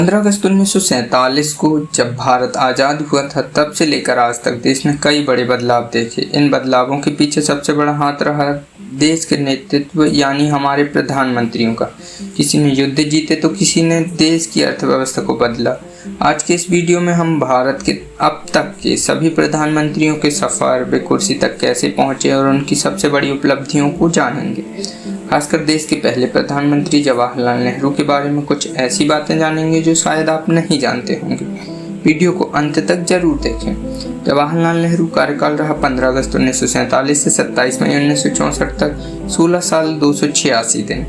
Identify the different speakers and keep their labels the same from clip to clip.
Speaker 1: 15 अगस्त 1947 को जब भारत आज़ाद हुआ था, तब से लेकर आज तक देश ने कई बड़े बदलाव देखे। इन बदलावों के पीछे सबसे बड़ा हाथ रहा देश के नेतृत्व यानी हमारे प्रधानमंत्रियों का। किसी ने युद्ध जीते तो किसी ने देश की अर्थव्यवस्था को बदला। आज के इस वीडियो में हम भारत के अब तक के सभी प्रधानमंत्रियों के सफ़र, वे कुर्सी तक कैसे पहुंचे और उनकी सबसे बड़ी उपलब्धियों को जानेंगे। खासकर देश के पहले प्रधानमंत्री जवाहरलाल नेहरू के बारे में कुछ ऐसी बातें जानेंगे जो शायद आप नहीं जानते होंगे। वीडियो को अंत तक जरूर देखें। जवाहरलाल नेहरू कार्यकाल रहा 15 अगस्त 1947 से 27 मई 1964 तक, 16 साल 286 दिन।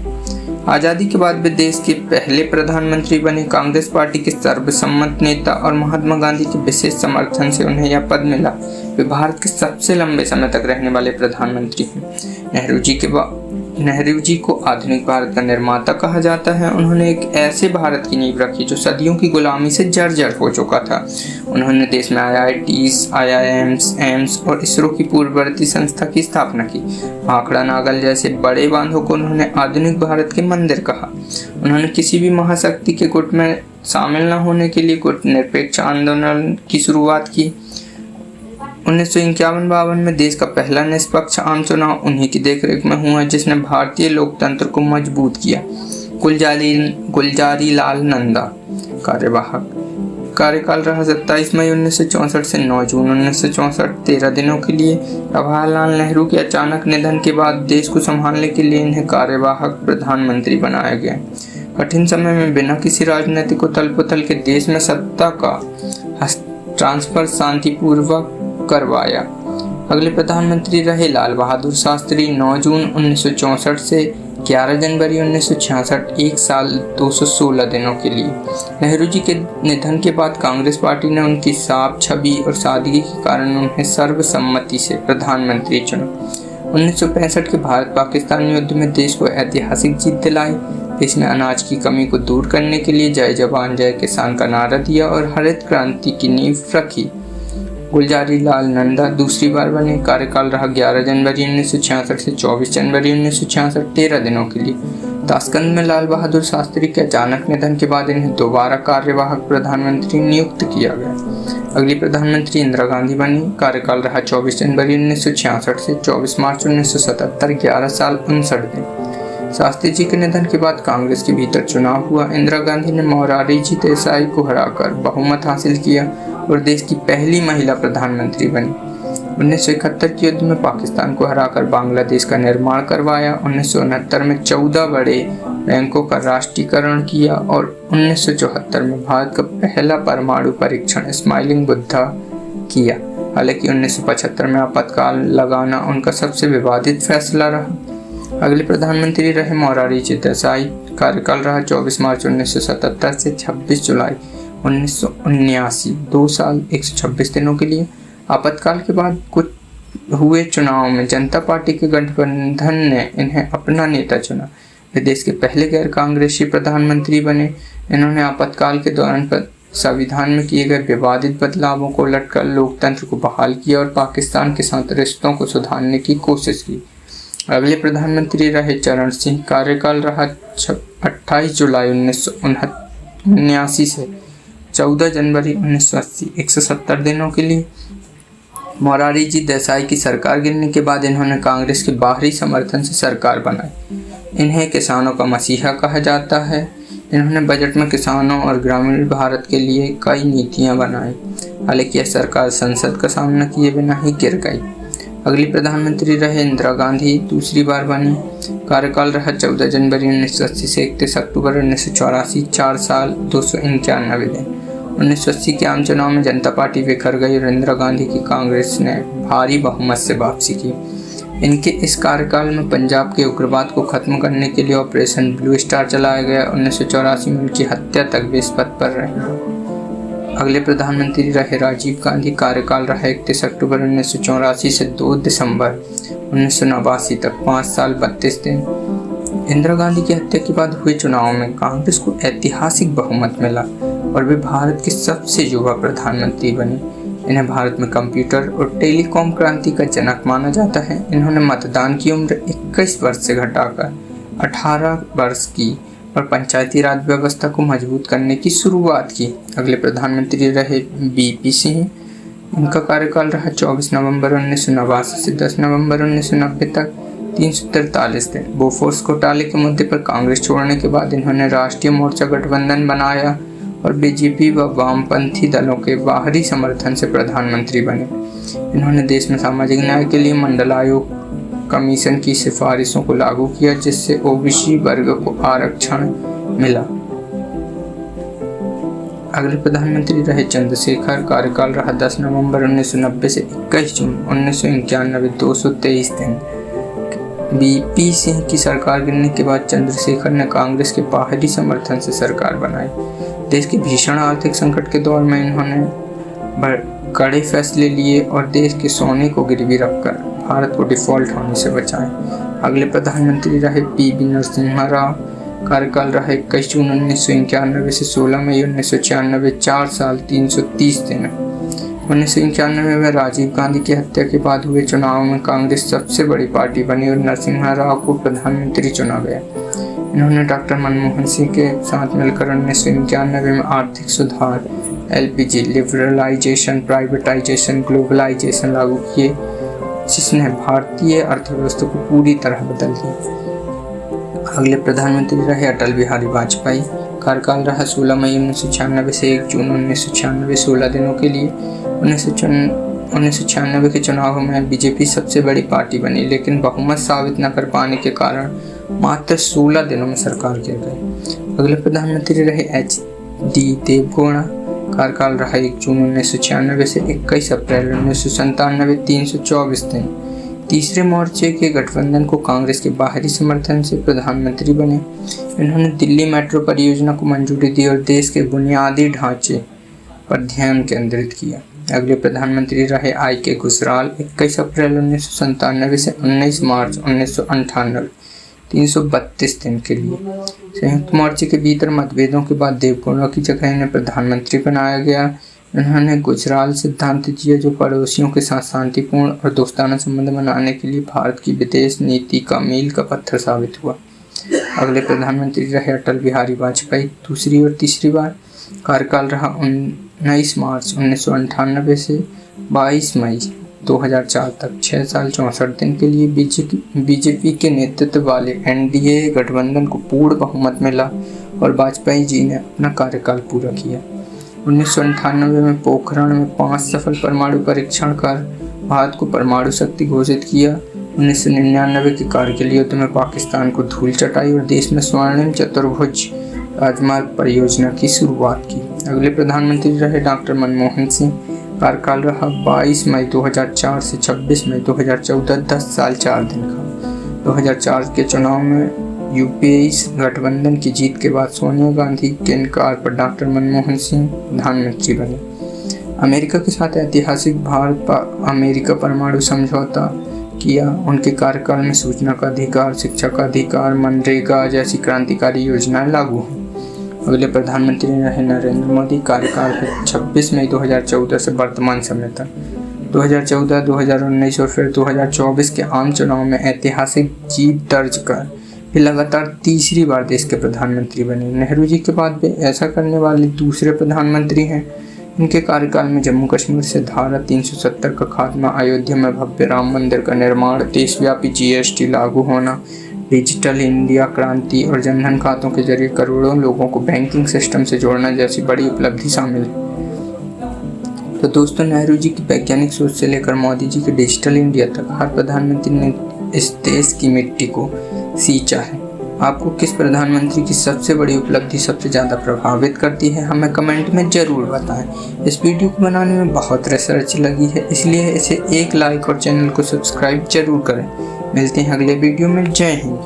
Speaker 1: आज़ादी के बाद वे देश के पहले प्रधानमंत्री बने। कांग्रेस पार्टी के सर्वसम्मत नेता और महात्मा गांधी के विशेष समर्थन से उन्हें यह पद मिला। वे भारत के सबसे लंबे समय तक रहने वाले प्रधानमंत्री हैं। नेहरू जी को आधुनिक भारत का निर्माता कहा जाता है। उन्होंने एक ऐसे भारत की नींव रखी जो सदियों की गुलामी से जर्जर हो चुका था। उन्होंने देश में IITs, IIMs, एम्स और इसरो की पूर्ववर्ती संस्था की स्थापना की। भाखड़ा नागल जैसे बड़े बांधों को उन्होंने आधुनिक भारत के मंदिर कहा। उन्होंने किसी भी महाशक्ति के गुट में शामिल न होने के लिए गुटनिरपेक्ष आंदोलन की शुरुआत की। 1951-52 में देश का पहला निष्पक्ष आम चुनाव उन्हीं की देखरेख में हुआ, जिसने भारतीय लोकतंत्र को मजबूत किया। गुलजारी लाल नंदा कार्यवाहक कार्यकाल रहा 27 मई 1964 से 9 जून 1964, 13 दिनों के लिए। जवाहरलाल नेहरू के अचानक निधन के बाद देश को संभालने के लिए इन्हें कार्यवाहक प्रधानमंत्री बनाया गया। कठिन समय में बिना किसी राजनीतिक उथल-पुथल के देश में सत्ता का ट्रांसफर शांतिपूर्वक करवाया। अगले प्रधानमंत्री रहे लाल बहादुर शास्त्री। 9 जून 1964 से 11 जनवरी 1966, 1 साल 216 दिनों के लिए। नेहरू जी के निधन के बाद कांग्रेस पार्टी ने उनकी साफ छवि और सादगी के कारण उन्हें सर्वसम्मति से प्रधानमंत्री चुना। 1965 के भारत पाकिस्तान युद्ध में देश को ऐतिहासिक जीत दिलाई। देश में अनाज की कमी को दूर करने के लिए जय जवान जय किसान का नारा दिया और हरित क्रांति की नींव रखी। गुलजारी लाल नंदा दूसरी बार बने। कार्यकाल रहा 11 जनवरी 1966 से 24 जनवरी 1966, 13 दिनों के लिए। ताशकंद में लाल बहादुर शास्त्री के अचानक निधन के बाद इन्हें दोबारा कार्यवाहक प्रधानमंत्री नियुक्त किया गया। अगली प्रधानमंत्री इंदिरा गांधी बनी। कार्यकाल रहा 24 जनवरी 1966 से 24 मार्च 1977, 11 साल 59 दिन। शास्त्री जी के निधन के बाद कांग्रेस के भीतर चुनाव हुआ। इंदिरा गांधी ने मोरारजी देसाई को हराकर बहुमत हासिल किया और देश की पहली महिला प्रधानमंत्री बनी। 1971 के युद्ध में पाकिस्तान को हराकर बांग्लादेश का निर्माण करवाया। 1969 में 14 बड़े बैंकों का राष्ट्रीयकरण किया और 1974 में भारत का पहला परमाणु परीक्षण स्माइलिंग बुद्धा किया। हालांकि 1975 में आपातकाल लगाना उनका सबसे विवादित फैसला रहा। अगले प्रधानमंत्री रहे मोरारजी देसाई। कार्यकाल रहा 24 मार्च 1977 से 26 जुलाई 1979, 2 साल 126 दिनों के लिए। आपातकाल के बाद कुछ हुए चुनाव में जनता पार्टी के गठबंधन ने इन्हें अपना नेता चुना। वे देश के पहले गैर कांग्रेसी प्रधानमंत्री बने। इन्होंने आपातकाल के दौरान संविधान में किए गए विवादित बदलावों को उलटकर लोकतंत्र को बहाल किया और पाकिस्तान के साथ रिश्तों को सुधारने की कोशिश की। अगले प्रधानमंत्री रहे चरण सिंह। कार्यकाल रहा 28 जुलाई 1979 से 14 जनवरी 1980, 170 दिनों के लिए। मोरारजी देसाई की सरकार गिरने के बाद इन्होंने कांग्रेस के बाहरी समर्थन से सरकार बनाई। इन्हें किसानों का मसीहा कहा जाता है। इन्होंने बजट में किसानों और ग्रामीण भारत के लिए कई नीतियां बनाई। हालांकि यह सरकार संसद का सामना किए बिना ही गिर गई। अगली प्रधानमंत्री रहे इंदिरा गांधी। दूसरी बार बनी। कार्यकाल रहा 14 जनवरी 1980 से 31 अक्टूबर 1984, 4 साल 291 दिन। 1980 के आम चुनाव में जनता पार्टी बिखर गई और इंदिरा गांधी की कांग्रेस ने भारी बहुमत से वापसी की। इनके इस कार्यकाल में पंजाब के उग्रवाद को खत्म करने के लिए ऑपरेशन ब्लू स्टार चलाया गया। 1984 में उनकी हत्या तक वे इस पद पर रहे। अगले प्रधानमंत्री रहे राजीव गांधी। कार्यकाल रहा 31 अक्टूबर 1984 से 2 दिसंबर 1989 तक, 5 साल 32 दिन। इंदिरा गांधी की हत्या के बाद हुए चुनाव में कांग्रेस को ऐतिहासिक बहुमत मिला और वे भारत के सबसे युवा प्रधानमंत्री बने। इन्हें भारत में कंप्यूटर और टेलीकॉम क्रांति का जनक माना जाता है। इन्होंने मतदान की उम्र 21 वर्ष से घटाकर 18 वर्ष की और पंचायती राज व्यवस्था को मजबूत करने की शुरुआत की। अगले प्रधानमंत्री रहे बीपी सिंह। इनका कार्यकाल रहा 24 नवंबर 1989 से 10 नवंबर 1990 तक, 343 दिन। बोफोर्स घोटाले के मुद्दे पर कांग्रेस छोड़ने के बाद इन्होंने राष्ट्रीय मोर्चा गठबंधन बनाया और बीजेपी व वामपंथी दलों के बाहरी समर्थन से प्रधानमंत्री बने। इन्होंने देश में सामाजिक न्याय के लिए मंडल आयोग कमीशन की सिफारिशों को लागू किया, जिससे ओबीसी वर्ग को आरक्षण मिला। अगले प्रधानमंत्री रहे चंद्रशेखर। कार्यकाल रहा 10 नवंबर 1990 से 21 जून 1991, 223 दिन। बीपी सिंह की सरकार गिरने के बाद चंद्रशेखर ने कांग्रेस के बाहरी समर्थन से सरकार बनाई। देश के भीषण आर्थिक संकट के दौर में इन्होंने कड़े फैसले लिए और देश के सोने को गिरवी रखकर भारत को डिफॉल्ट होने से बचाए। अगले प्रधानमंत्री रहे पीवी नरसिम्हा राव। कार्यकाल रहा 21 जून 1991 से 16 मई 1996, 4 साल 330 दिन। 1991 में राजीव गांधी की हत्या के बाद हुए चुनाव में कांग्रेस सबसे बड़ी पार्टी बनी और नरसिम्हा राव को प्रधानमंत्री चुना गया। इन्होंने डॉक्टर मनमोहन सिंह के साथ मिलकर 1991 में आर्थिक सुधार, एलपीजी लिबरलाइजेशन, प्राइवेटाइजेशन, ग्लोबलाइजेशन लागू किए, जिसने भारतीय अर्थव्यवस्था को पूरी तरह बदल दिया। अगले प्रधानमंत्री रहे अटल बिहारी वाजपेयी। कार्यकाल रहा 16 मई 1996 से 1 जून 1996, 16 दिनों के लिए। 1996 के चुनाव में बीजेपी सबसे बड़ी पार्टी बनी, लेकिन बहुमत साबित न कर पाने के कारण मात्र 16 दिनों में सरकार गिर गई। अगले प्रधानमंत्री रहे HD देवगौड़ा। कार्यकाल रहा 1 जून 1996 से 21 अप्रैल 1997, 324 दिन। तीसरे मोर्चे के गठबंधन को कांग्रेस के बाहरी समर्थन से प्रधानमंत्री बने। इन्होंने दिल्ली मेट्रो परियोजना को मंजूरी दी और देश के बुनियादी ढांचे पर ध्यान केंद्रित किया। अगले प्रधानमंत्री रहे IK गुजराल। 21 अप्रैल 1997 से 19 मार्च 1998, 332 दिन के लिए। संयुक्त मोर्चे के भीतर मतभेदों के बाद देवगौड़ा की जगह इन्हें प्रधानमंत्री बनाया गया। इन्होंने गुजराल सिद्धांत दिया, जो पड़ोसियों के साथ शांतिपूर्ण और दोस्ताना संबंध बनाने के लिए भारत की विदेश नीति का मील का पत्थर साबित हुआ। अगले प्रधानमंत्री रहे अटल बिहारी वाजपेयी, दूसरी और तीसरी बार। कार्यकाल रहा 19 मार्च 1998 से 22 मई 2004 तक, 6 साल 64 दिन के लिए। बीजेपी के नेतृत्व वाले NDA गठबंधन को पूर्ण बहुमत मिला और वाजपेयी जी ने अपना कार्यकाल पूरा किया। 1998 में पोखरण में 5 सफल परमाणु परीक्षण कर भारत को परमाणु शक्ति घोषित किया। 1999 के कारगिल युद्ध में पाकिस्तान को धूल चटाई और देश में स्वर्णिम चतुर्भुज राजमार्ग परियोजना की शुरुआत की। अगले प्रधानमंत्री रहे डॉक्टर मनमोहन सिंह। कार्यकाल रहा 22 मई 2004 से 26 मई 2014, 10 साल 4 दिन का। 2004 के चुनाव में UPA गठबंधन की जीत के बाद सोनिया गांधी के इनकार पर डॉक्टर मनमोहन सिंह प्रधानमंत्री बने। अमेरिका के साथ ऐतिहासिक भारत अमेरिका परमाणु समझौता किया। उनके कार्यकाल में सूचना का अधिकार, शिक्षा का अधिकार, मनरेगा जैसी क्रांतिकारी योजनाएं लागू हुई। अगले प्रधानमंत्री रहे नरेंद्र मोदी। कार्यकाल है 26 मई 2014 से वर्तमान समय तक। 2014, 2019 और फिर 2024 के आम चुनाव में ऐतिहासिक जीत दर्ज कर वे लगातार तीसरी बार देश के प्रधानमंत्री बने। नेहरू जी के बाद वे ऐसा करने वाले दूसरे प्रधानमंत्री हैं। इनके कार्यकाल में जम्मू कश्मीर से धारा 370 का खात्मा, अयोध्या में भव्य राम मंदिर का निर्माण, देशव्यापी GST लागू होना, डिजिटल इंडिया क्रांति और जनधन खातों के जरिए करोड़ों लोगों को बैंकिंग सिस्टम से जोड़ना जैसी बड़ी उपलब्धि शामिल है। तो दोस्तों, नेहरू जी की वैज्ञानिक सोच से लेकर मोदी जी के डिजिटल इंडिया तक हर प्रधानमंत्री ने इस देश की मिट्टी को सींचा है। आपको किस प्रधानमंत्री की सबसे बड़ी उपलब्धि सबसे ज़्यादा प्रभावित करती है, हमें कमेंट में ज़रूर बताएं। इस वीडियो को बनाने में बहुत रिसर्च लगी है, इसलिए इसे एक लाइक और चैनल को सब्सक्राइब जरूर करें। मिलते हैं अगले वीडियो में। जय हिंद।